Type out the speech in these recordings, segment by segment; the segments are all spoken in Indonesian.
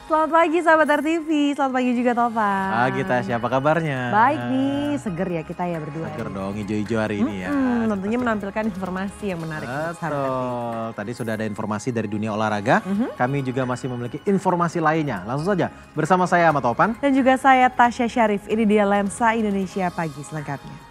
Selamat pagi sahabat RTV, selamat pagi juga Tovan. Pagi Tasya, apa kabarnya? Baik nih, seger ya kita ya berdua. Seger dong, hijau-hijau hari ini ya. Tentunya menampilkan informasi yang menarik. Betul, tadi sudah ada informasi dari dunia olahraga. Kami juga masih memiliki informasi lainnya. Langsung saja bersama saya Ahmad Topan. Dan juga saya Tasya Syarif, ini dia Lensa Indonesia Pagi selengkapnya.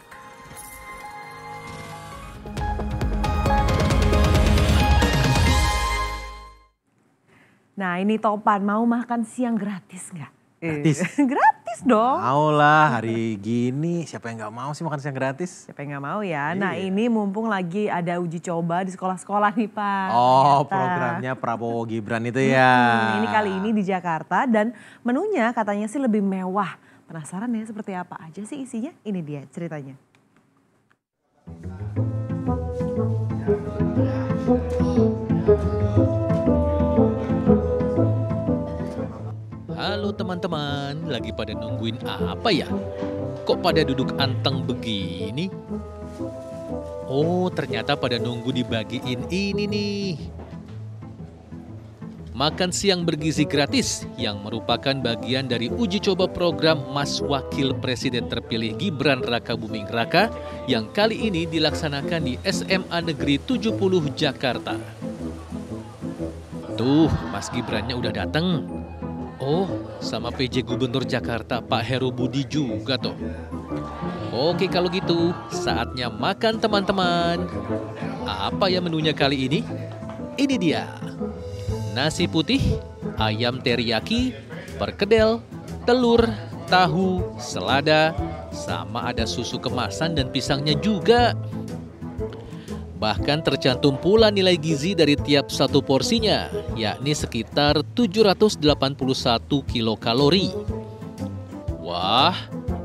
Nah ini Topan, mau makan siang gratis nggak? Gratis? Gratis dong. Mau lah, hari gini siapa yang gak mau sih makan siang gratis? Siapa yang gak mau ya? Iya. Nah ini mumpung lagi ada uji coba di sekolah-sekolah nih Pak. Oh ternyata. Programnya Prabowo Gibran itu ya. Ini kali ini di Jakarta dan menunya katanya sih lebih mewah. Penasaran ya seperti apa aja sih isinya? Ini dia ceritanya. Halo teman-teman, lagi pada nungguin apa ya? Kok pada duduk anteng begini? Oh, ternyata pada nunggu dibagiin ini nih. Makan siang bergizi gratis yang merupakan bagian dari uji coba program Mas Wakil Presiden terpilih Gibran Rakabuming Raka yang kali ini dilaksanakan di SMA Negeri 70 Jakarta. Tuh, Mas Gibrannya udah dateng. Oh, sama PJ Gubernur Jakarta Pak Heru Budi juga toh. Oke kalau gitu, saatnya makan teman-teman. Apa ya menunya kali ini? Ini dia. Nasi putih, ayam teriyaki, perkedel, telur, tahu, selada, sama ada susu kemasan dan pisangnya juga. Bahkan tercantum pula nilai gizi dari tiap satu porsinya, yakni sekitar 781 kilokalori. Wah,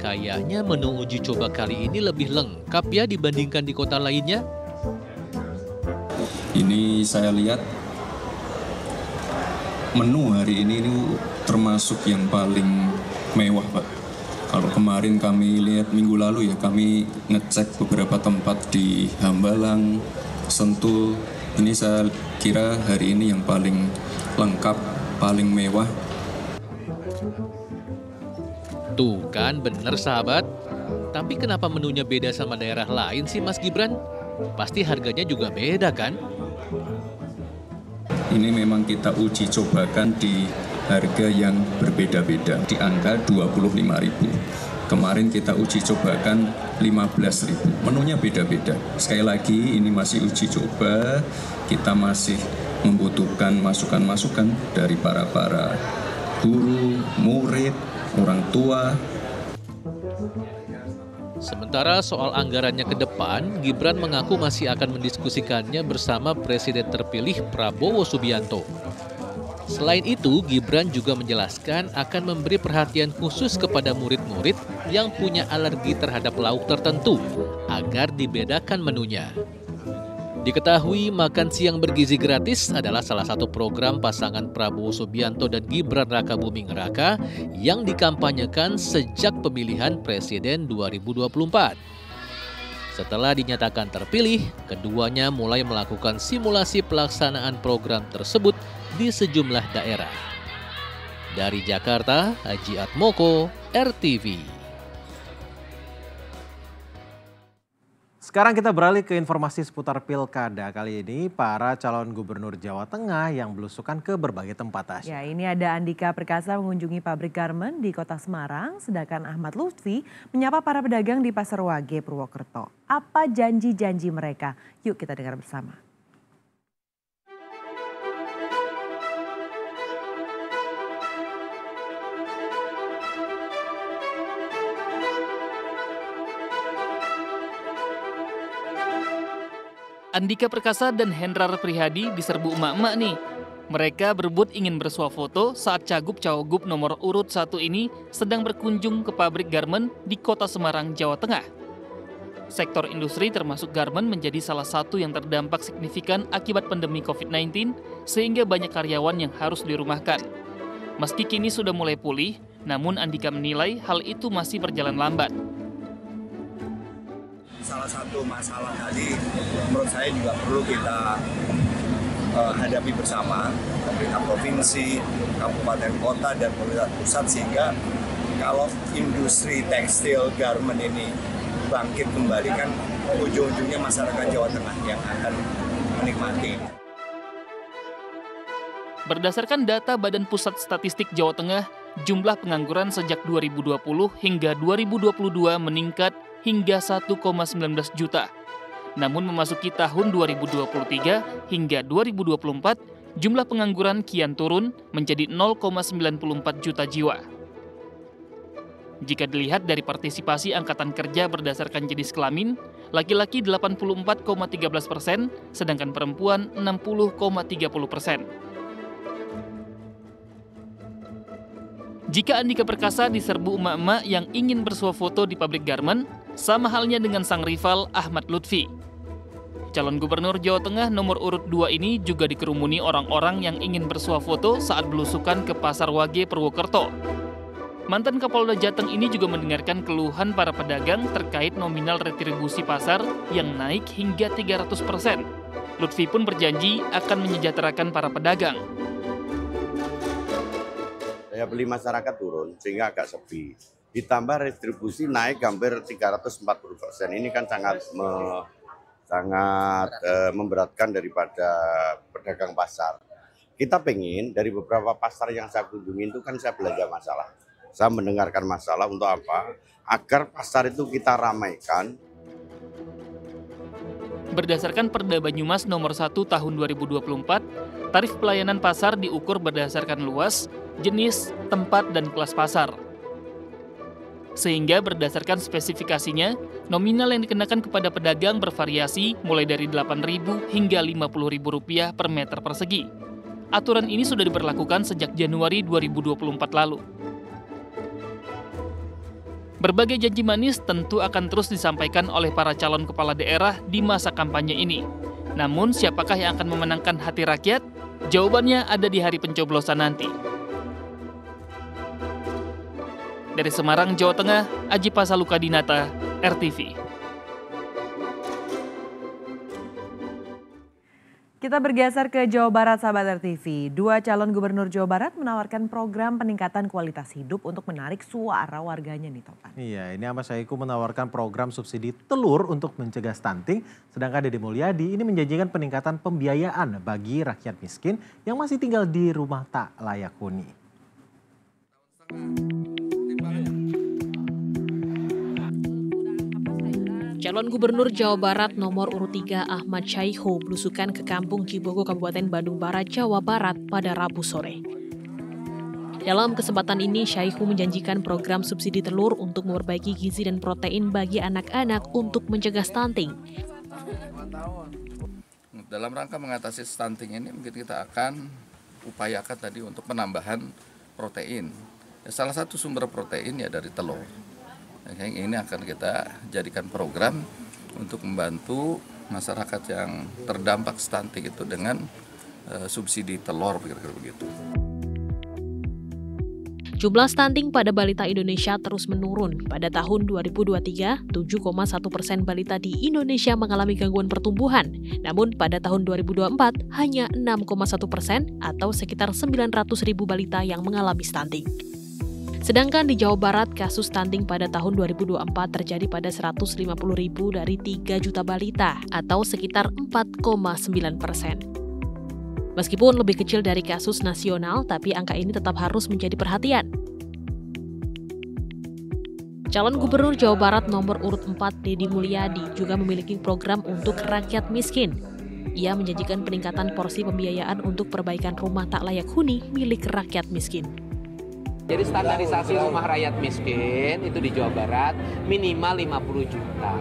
kayaknya menu uji coba kali ini lebih lengkap ya dibandingkan di kota lainnya. Ini saya lihat menu hari ini termasuk yang paling mewah, Pak. Kalau kemarin kami lihat minggu lalu ya, kami ngecek beberapa tempat di Hambalang, Sentul. Ini saya kira hari ini yang paling lengkap, paling mewah. Tuh kan bener sahabat. Tapi kenapa menunya beda sama daerah lain sih Mas Gibran? Pasti harganya juga beda kan? Ini memang kita uji cobakan di harga yang berbeda-beda, di angka 25.000. Kemarin kita uji cobakan 15.000. Menunya beda-beda. Sekali lagi ini masih uji coba, kita masih membutuhkan masukan-masukan dari para guru, murid, orang tua. Sementara soal anggarannya ke depan, Gibran mengaku masih akan mendiskusikannya bersama Presiden terpilih Prabowo Subianto. Selain itu, Gibran juga menjelaskan akan memberi perhatian khusus kepada murid-murid yang punya alergi terhadap lauk tertentu agar dibedakan menunya. Diketahui makan siang bergizi gratis adalah salah satu program pasangan Prabowo Subianto dan Gibran Rakabuming Raka yang dikampanyekan sejak pemilihan Presiden 2024. Setelah dinyatakan terpilih, keduanya mulai melakukan simulasi pelaksanaan program tersebut di sejumlah daerah. Dari Jakarta, Haji Atmoko, RTV. Sekarang kita beralih ke informasi seputar pilkada. Kali ini para calon gubernur Jawa Tengah yang belusukan ke berbagai tempat, Tasya. Ya, ini ada Andika Perkasa mengunjungi pabrik garmen di Kota Semarang, sedangkan Ahmad Lutfi menyapa para pedagang di Pasar Wage, Purwokerto. Apa janji-janji mereka? Yuk kita dengar bersama. Andika Perkasa dan Hendrar Prihadi diserbu emak-emak nih. Mereka berebut ingin bersuah foto saat Cagup-Cawagup nomor urut 1 ini sedang berkunjung ke pabrik garmen di Kota Semarang, Jawa Tengah. Sektor industri termasuk garmen menjadi salah satu yang terdampak signifikan akibat pandemi COVID-19 sehingga banyak karyawan yang harus dirumahkan. Meski kini sudah mulai pulih, namun Andika menilai hal itu masih berjalan lambat. Salah satu masalah tadi menurut saya juga perlu kita hadapi bersama pemerintah provinsi, kabupaten kota, dan pemerintah pusat, sehingga kalau industri tekstil garment ini bangkit kembali kan ujung-ujungnya masyarakat Jawa Tengah yang akan menikmati. Berdasarkan data Badan Pusat Statistik Jawa Tengah, jumlah pengangguran sejak 2020 hingga 2022 meningkat hingga 1,19 juta. Namun memasuki tahun 2023 hingga 2024, jumlah pengangguran kian turun menjadi 0,94 juta jiwa. Jika dilihat dari partisipasi angkatan kerja berdasarkan jenis kelamin, laki-laki 84,13%, sedangkan perempuan 60,30%. Jika Andika Perkasa diserbu emak-emak yang ingin bersuah foto di pabrik garment, sama halnya dengan sang rival Ahmad Lutfi. Calon Gubernur Jawa Tengah nomor urut 2 ini juga dikerumuni orang-orang yang ingin bersuah foto saat belusukan ke Pasar Wage Purwokerto. Mantan Kapolda Jateng ini juga mendengarkan keluhan para pedagang terkait nominal retribusi pasar yang naik hingga 300%. Lutfi pun berjanji akan menyejahterakan para pedagang. Daya beli masyarakat turun sehingga agak sepi. Ditambah retribusi naik hampir 340%. Ini kan sangat memberatkan daripada pedagang pasar. Kita pengen dari beberapa pasar yang saya kunjungi itu kan saya belanja masalah. Saya mendengarkan masalah untuk apa? Agar pasar itu kita ramaikan. Berdasarkan Perda Banyumas nomor 1 tahun 2024, tarif pelayanan pasar diukur berdasarkan luas, jenis, tempat, dan kelas pasar. Sehingga berdasarkan spesifikasinya, nominal yang dikenakan kepada pedagang bervariasi mulai dari Rp8.000 hingga Rp50.000 per meter persegi. Aturan ini sudah diberlakukan sejak Januari 2024 lalu. Berbagai janji manis tentu akan terus disampaikan oleh para calon kepala daerah di masa kampanye ini. Namun siapakah yang akan memenangkan hati rakyat? Jawabannya ada di hari pencoblosan nanti. Dari Semarang, Jawa Tengah, Aji Pasaluka Dinata, RTV. Kita bergeser ke Jawa Barat, sahabat RTV. 2 calon gubernur Jawa Barat menawarkan program peningkatan kualitas hidup untuk menarik suara warganya nih, Topan. Iya, ini Ahmad Syahiku menawarkan program subsidi telur untuk mencegah stunting. Sedangkan Deddy Mulyadi ini menjanjikan peningkatan pembiayaan bagi rakyat miskin yang masih tinggal di rumah tak layak huni. Calon Gubernur Jawa Barat nomor urut 3 Ahmad Syahiku belusukan ke Kampung Cibogo, Kabupaten Bandung Barat, Jawa Barat pada Rabu sore. Dalam kesempatan ini, Syahiku menjanjikan program subsidi telur untuk memperbaiki gizi dan protein bagi anak-anak untuk mencegah stunting. Dalam rangka mengatasi stunting ini mungkin kita akan upayakan tadi untuk penambahan protein. Salah satu sumber protein ya dari telur. Ini akan kita jadikan program untuk membantu masyarakat yang terdampak stunting itu dengan subsidi telur begitu. Jumlah stunting pada balita Indonesia terus menurun. Pada tahun 2023, 7,1% balita di Indonesia mengalami gangguan pertumbuhan. Namun pada tahun 2024 hanya 6,1% atau sekitar 900.000 balita yang mengalami stunting. Sedangkan di Jawa Barat, kasus stunting pada tahun 2024 terjadi pada 150.000 dari 3 juta balita atau sekitar 4,9%. Meskipun lebih kecil dari kasus nasional, tapi angka ini tetap harus menjadi perhatian. Calon Gubernur Jawa Barat nomor urut 4 Deddy Mulyadi juga memiliki program untuk rakyat miskin. Ia menjanjikan peningkatan porsi pembiayaan untuk perbaikan rumah tak layak huni milik rakyat miskin. Jadi standarisasi rumah rakyat miskin itu di Jawa Barat minimal 50 juta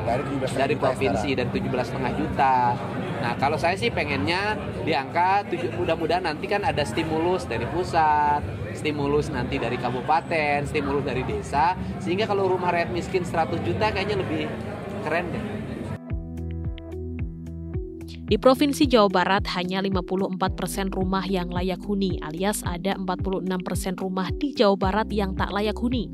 dari provinsi dan 17,5 juta. Nah kalau saya sih pengennya di angka mudah-mudahan nanti kan ada stimulus dari pusat, stimulus nanti dari kabupaten, stimulus dari desa. Sehingga kalau rumah rakyat miskin 100 juta kayaknya lebih keren deh. Di Provinsi Jawa Barat hanya 54% rumah yang layak huni, alias ada 46% rumah di Jawa Barat yang tak layak huni.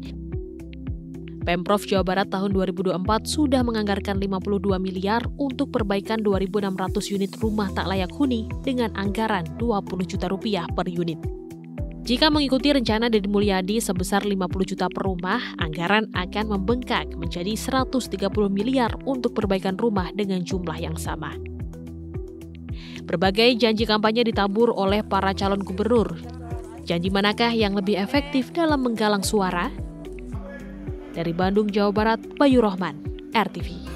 Pemprov Jawa Barat tahun 2024 sudah menganggarkan 52 miliar untuk perbaikan 2.600 unit rumah tak layak huni dengan anggaran 20 juta rupiah per unit. Jika mengikuti rencana Deddy Mulyadi sebesar 50 juta per rumah, anggaran akan membengkak menjadi 130 miliar untuk perbaikan rumah dengan jumlah yang sama. Berbagai janji kampanye ditabur oleh para calon gubernur. Janji manakah yang lebih efektif dalam menggalang suara? Dari Bandung, Jawa Barat, Bayu Rohman, RTV.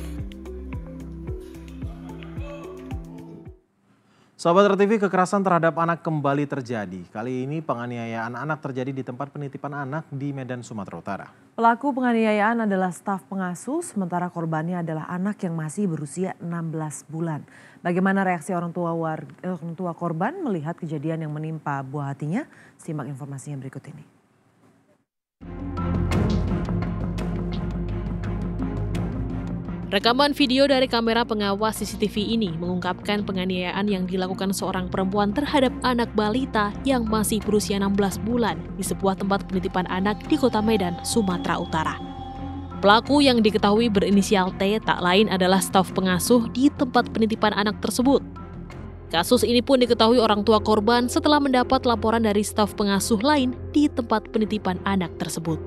Sobat RTV, kekerasan terhadap anak kembali terjadi. Kali ini penganiayaan anak terjadi di tempat penitipan anak di Medan, Sumatera Utara. Pelaku penganiayaan adalah staf pengasuh, sementara korbannya adalah anak yang masih berusia 16 bulan. Bagaimana reaksi orang tua korban melihat kejadian yang menimpa buah hatinya? Simak informasinya berikut ini. Rekaman video dari kamera pengawas CCTV ini mengungkapkan penganiayaan yang dilakukan seorang perempuan terhadap anak balita yang masih berusia 16 bulan di sebuah tempat penitipan anak di Kota Medan, Sumatera Utara. Pelaku yang diketahui berinisial T tak lain adalah staf pengasuh di tempat penitipan anak tersebut. Kasus ini pun diketahui orang tua korban setelah mendapat laporan dari staf pengasuh lain di tempat penitipan anak tersebut.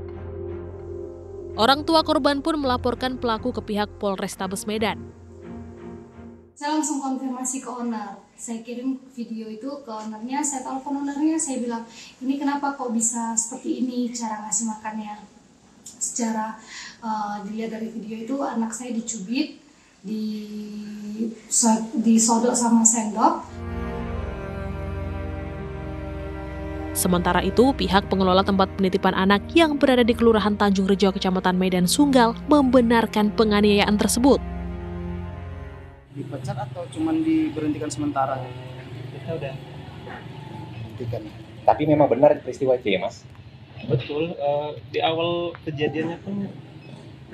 Orang tua korban pun melaporkan pelaku ke pihak Polrestabes Medan. Saya langsung konfirmasi ke owner. Saya kirim video itu ke ownernya, saya telepon ownernya, saya bilang, ini kenapa kok bisa seperti ini cara ngasih makannya. Secara dilihat dari video itu anak saya dicubit, disodok sama sendok. Sementara itu, pihak pengelola tempat penitipan anak yang berada di Kelurahan Tanjung Rejo, Kecamatan Medan Sunggal, membenarkan penganiayaan tersebut. Dipecat atau cuma diberhentikan sementara? Kita udah berhentikan. Tapi memang benar peristiwa itu ya, Mas? Betul. Di awal kejadiannya pun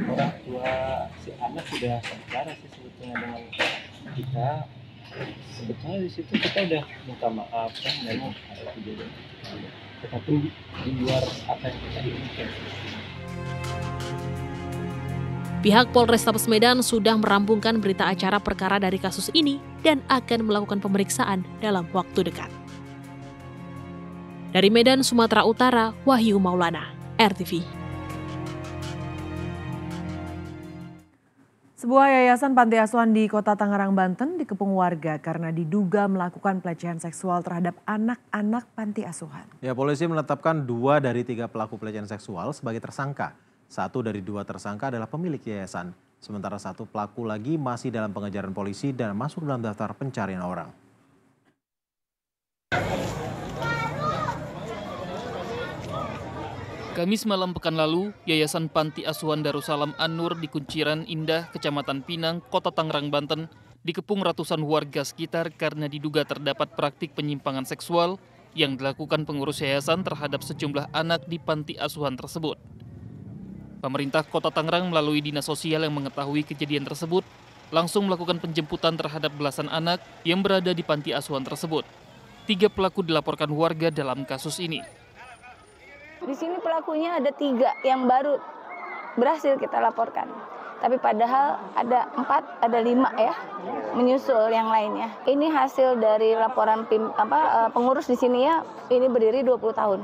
orang tua si anak sudah bicara sih sebetulnya dengan kita. Sebetulnya di situ kita udah minta maaf kan, memang ada kejadian. Tetapi di luar apa yang kita inginkan. Pihak Polrestabes Medan sudah merampungkan berita acara perkara dari kasus ini dan akan melakukan pemeriksaan dalam waktu dekat. Dari Medan, Sumatera Utara, Wahyu Maulana, RTV. Sebuah yayasan panti asuhan di Kota Tangerang, Banten dikepung warga karena diduga melakukan pelecehan seksual terhadap anak-anak panti asuhan. Ya, polisi menetapkan 2 dari 3 pelaku pelecehan seksual sebagai tersangka. 1 dari 2 tersangka adalah pemilik yayasan. Sementara 1 pelaku lagi masih dalam pengejaran polisi dan masuk dalam daftar pencarian orang. Kamis malam pekan lalu, Yayasan Panti Asuhan Darussalam An-Nur di Kunciran Indah, Kecamatan Pinang, Kota Tangerang, Banten, dikepung ratusan warga sekitar karena diduga terdapat praktik penyimpangan seksual yang dilakukan pengurus yayasan terhadap sejumlah anak di panti asuhan tersebut. Pemerintah Kota Tangerang melalui Dinas Sosial yang mengetahui kejadian tersebut, langsung melakukan penjemputan terhadap belasan anak yang berada di panti asuhan tersebut. 3 pelaku dilaporkan warga dalam kasus ini. Di sini pelakunya ada 3 yang baru berhasil kita laporkan. Tapi padahal ada 4, ada 5 ya, menyusul yang lainnya. Ini hasil dari laporan pengurus di sini ya, ini berdiri 20 tahun.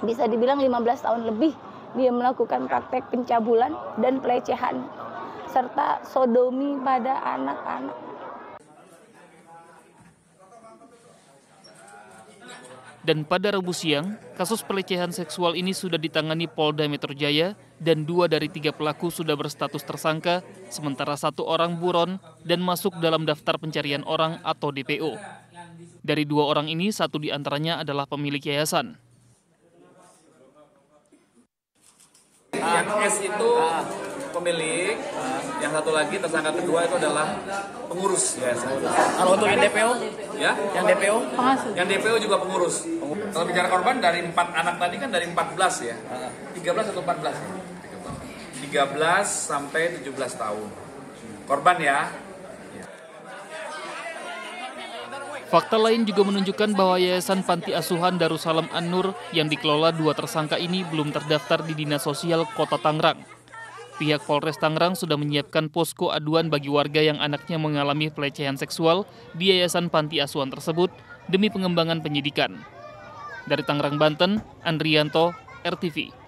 Bisa dibilang 15 tahun lebih dia melakukan praktek pencabulan dan pelecehan, serta sodomi pada anak-anak. Dan pada Rabu siang, kasus pelecehan seksual ini sudah ditangani Polda Metro Jaya dan 2 dari 3 pelaku sudah berstatus tersangka, sementara 1 orang buron dan masuk dalam daftar pencarian orang atau DPO. Dari 2 orang ini, 1 diantaranya adalah pemilik yayasan. Yang S itu pemilik, yang 1 lagi tersangka kedua itu adalah pengurus yayasan. Kalau untuk yang DPO? Ya, yang DPO? Yang DPO juga pengurus. Kalau bicara korban dari 4 anak tadi kan dari 14 ya. 13 atau 14 ya? 13 sampai 17 tahun. Korban ya. Fakta lain juga menunjukkan bahwa Yayasan Panti Asuhan Darussalam An-Nur yang dikelola 2 tersangka ini belum terdaftar di Dinas Sosial Kota Tangerang. Pihak Polres Tangerang sudah menyiapkan posko aduan bagi warga yang anaknya mengalami pelecehan seksual di Yayasan Panti Asuhan tersebut demi pengembangan penyidikan. Dari Tangerang, Banten, Andrianto, RTV.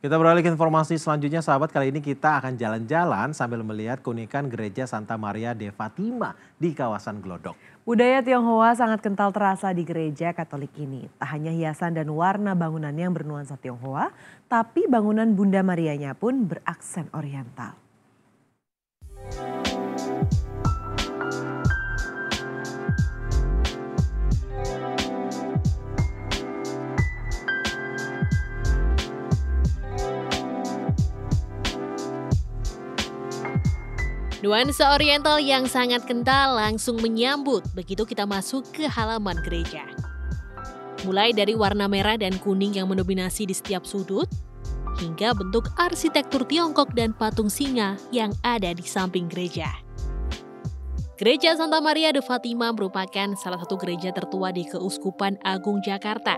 Kita beralih ke informasi selanjutnya, sahabat. Kali ini kita akan jalan-jalan sambil melihat keunikan Gereja Santa Maria de Fatima di kawasan Glodok. Budaya Tionghoa sangat kental terasa di gereja Katolik ini. Tak hanya hiasan dan warna bangunan yang bernuansa Tionghoa, tapi bangunan Bunda Marianya pun beraksen oriental. Nuansa oriental yang sangat kental langsung menyambut begitu kita masuk ke halaman gereja. Mulai dari warna merah dan kuning yang mendominasi di setiap sudut, hingga bentuk arsitektur Tiongkok dan patung singa yang ada di samping gereja. Gereja Santa Maria de Fatima merupakan salah satu gereja tertua di Keuskupan Agung Jakarta.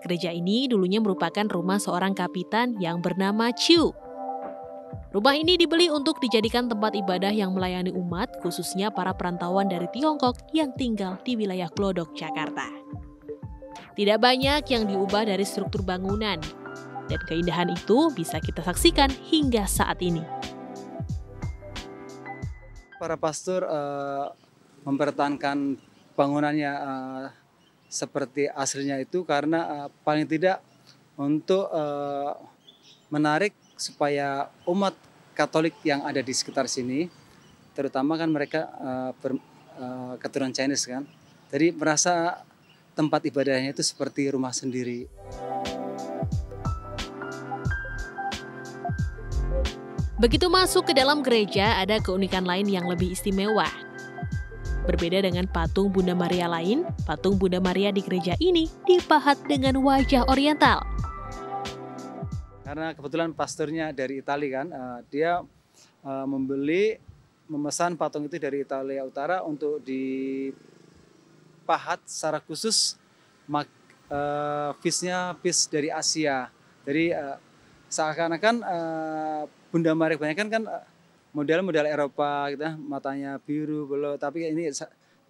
Gereja ini dulunya merupakan rumah seorang kapitan yang bernama Chiu. Rumah ini dibeli untuk dijadikan tempat ibadah yang melayani umat, khususnya para perantauan dari Tiongkok yang tinggal di wilayah Glodok, Jakarta. Tidak banyak yang diubah dari struktur bangunan, dan keindahan itu bisa kita saksikan hingga saat ini. Para pastor mempertahankan bangunannya seperti aslinya itu karena paling tidak untuk menarik supaya umat Katolik yang ada di sekitar sini, terutama kan mereka keturunan Chinese kan, jadi merasa tempat ibadahnya itu seperti rumah sendiri. Begitu masuk ke dalam gereja, ada keunikan lain yang lebih istimewa. Berbeda dengan patung Bunda Maria lain, patung Bunda Maria di gereja ini dipahat dengan wajah oriental. Karena kebetulan pastornya dari Italia kan, dia memesan patung itu dari Italia Utara untuk dipahat secara khusus, piece dari Asia. Jadi seakan-akan Bunda Maria kebanyakan kan model-model Eropa, gitu, matanya biru, belok, tapi ini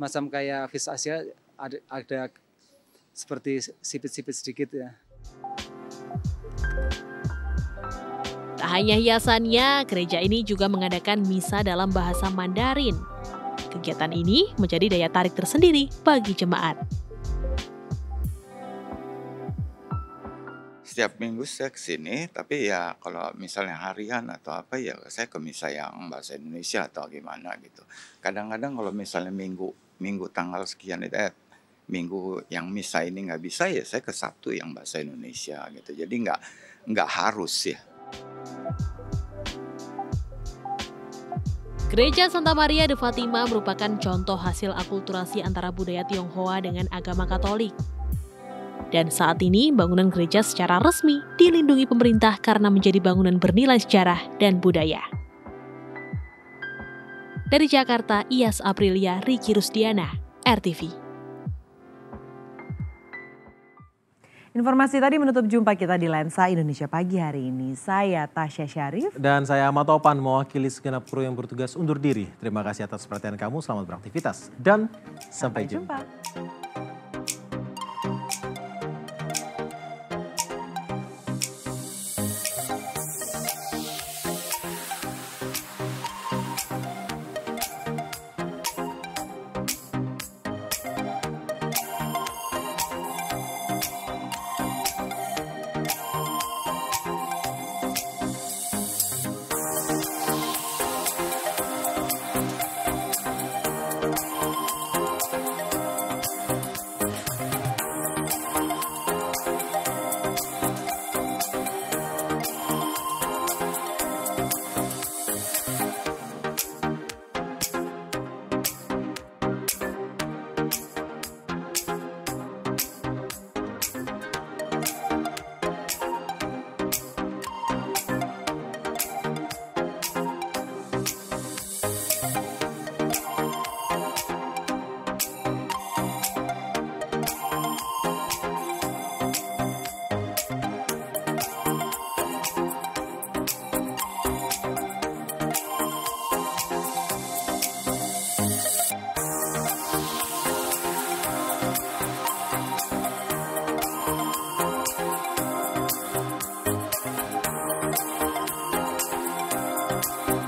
macam kayak piece Asia ada seperti sipit-sipit sedikit ya. Tak hanya hiasannya, gereja ini juga mengadakan misa dalam bahasa Mandarin. Kegiatan ini menjadi daya tarik tersendiri bagi jemaat. Setiap minggu saya ke sini, tapi ya kalau misalnya harian atau apa ya saya ke misa yang bahasa Indonesia atau gimana gitu. Kadang-kadang kalau misalnya minggu tanggal sekian minggu yang misa ini nggak bisa ya saya ke Sabtu yang bahasa Indonesia gitu. Jadi nggak harus ya. Gereja Santa Maria de Fatima merupakan contoh hasil akulturasi antara budaya Tionghoa dengan agama Katolik. Dan saat ini bangunan gereja secara resmi dilindungi pemerintah karena menjadi bangunan bernilai sejarah dan budaya. Dari Jakarta, Iyas Aprilia, Riki Rusdiana, RTV. Informasi tadi menutup jumpa kita di Lensa Indonesia Pagi hari ini. Saya Tasya Syarif. Dan saya Ahmad Topan mewakili segenap kru yang bertugas undur diri. Terima kasih atas perhatian kamu, selamat beraktivitas. Dan sampai jumpa. Jakarta.